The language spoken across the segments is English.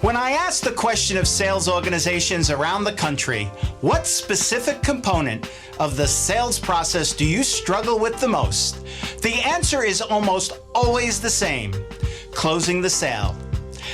When I ask the question of sales organizations around the country, what specific component of the sales process do you struggle with the most? The answer is almost always the same: closing the sale.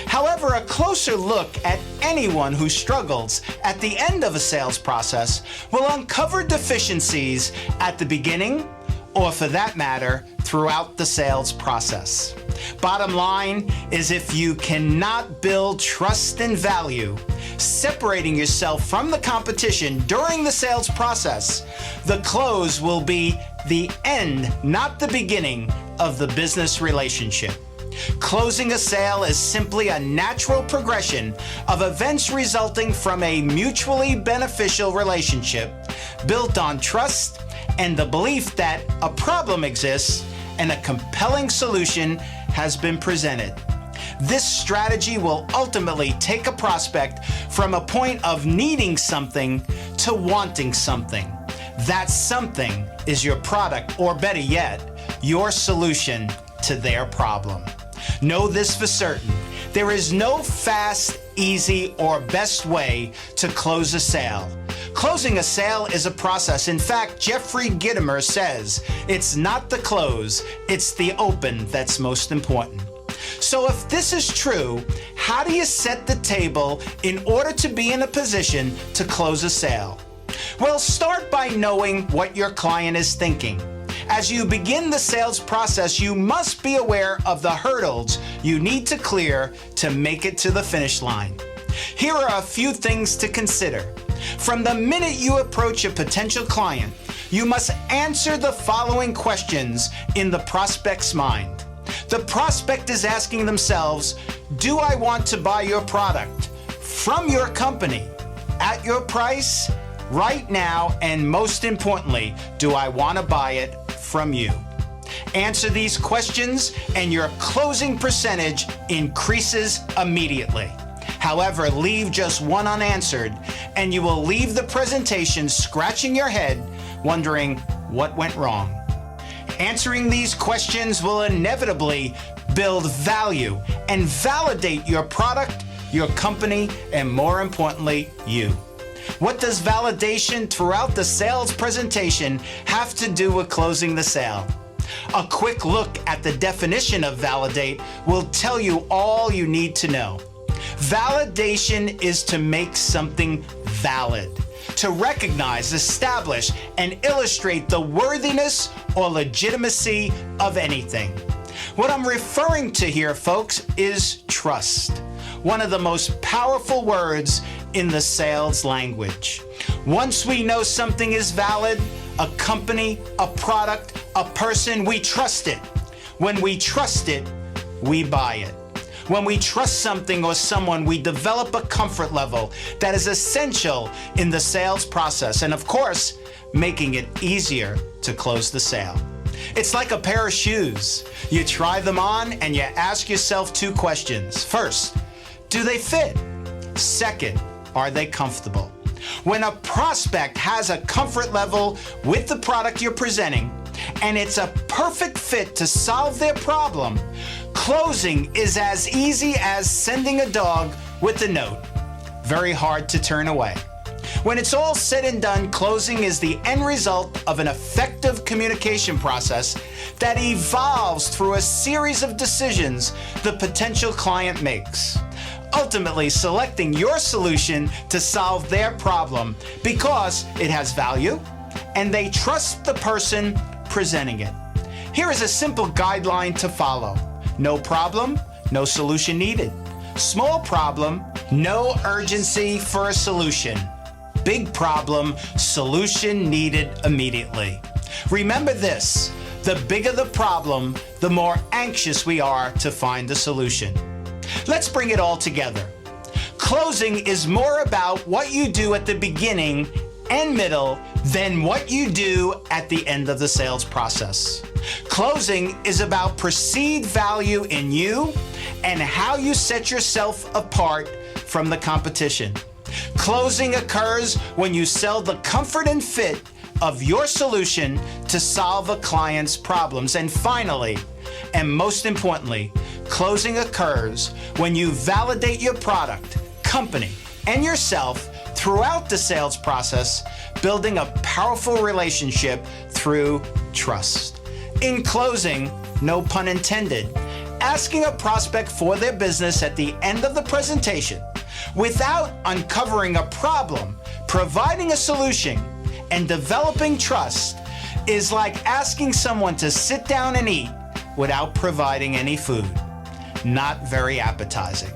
However, a closer look at anyone who struggles at the end of a sales process will uncover deficiencies at the beginning, or for that matter, throughout the sales process. Bottom line is, if you cannot build trust and value, separating yourself from the competition during the sales process, the close will be the end, not the beginning, of the business relationship. Closing a sale is simply a natural progression of events resulting from a mutually beneficial relationship built on trust and the belief that a problem exists and a compelling solution has been presented. This strategy will ultimately take a prospect from a point of needing something to wanting something. That something is your product, or better yet, your solution to their problem. Know this for certain: there is no fast, easy, or best way to close a sale. Closing a sale is a process. In fact, Jeffrey Gitomer says it's not the close, it's the open that's most important. So if this is true, how do you set the table in order to be in a position to close a sale? Well, start by knowing what your client is thinking. As you begin the sales process, you must be aware of the hurdles you need to clear to make it to the finish line. Here are a few things to consider. From the minute you approach a potential client, you must answer the following questions in the prospect's mind. The prospect is asking themselves, do I want to buy your product from your company at your price right now? And most importantly, do I want to buy it from you? Answer these questions and your closing percentage increases immediately. However, leave just one unanswered and you will leave the presentation scratching your head, wondering what went wrong. Answering these questions will inevitably build value and validate your product, your company, and more importantly, you. What does validation throughout the sales presentation have to do with closing the sale? A quick look at the definition of validate will tell you all you need to know. Validation is to make something valid, to recognize, establish, and illustrate the worthiness or legitimacy of anything. What I'm referring to here, folks, is trust, one of the most powerful words in the sales language. Once we know something is valid, a company, a product, a person, we trust it. When we trust it, we buy it. When we trust something or someone, we develop a comfort level that is essential in the sales process, and of course, making it easier to close the sale. It's like a pair of shoes. You try them on and you ask yourself two questions. First, do they fit? Second, are they comfortable? When a prospect has a comfort level with the product you're presenting, and it's a perfect fit to solve their problem, closing is as easy as sending a dog with a note. Very hard to turn away. When it's all said and done, closing is the end result of an effective communication process that evolves through a series of decisions the potential client makes, ultimately selecting your solution to solve their problem because it has value and they trust the person presenting it. Here is a simple guideline to follow. No problem, no solution needed. Small problem, no urgency for a solution. Big problem, solution needed immediately. Remember this: the bigger the problem, the more anxious we are to find a solution. Let's bring it all together. Closing is more about what you do at the beginning and middle than what you do at the end of the sales process. Closing is about perceived value in you and how you set yourself apart from the competition. Closing occurs when you sell the comfort and fit of your solution to solve a client's problems. And finally, and most importantly, Closing occurs when you validate your product, company, and yourself throughout the sales process, building a powerful relationship through trust. In closing, no pun intended, asking a prospect for their business at the end of the presentation without uncovering a problem, providing a solution, and developing trust is like asking someone to sit down and eat without providing any food. Not very appetizing.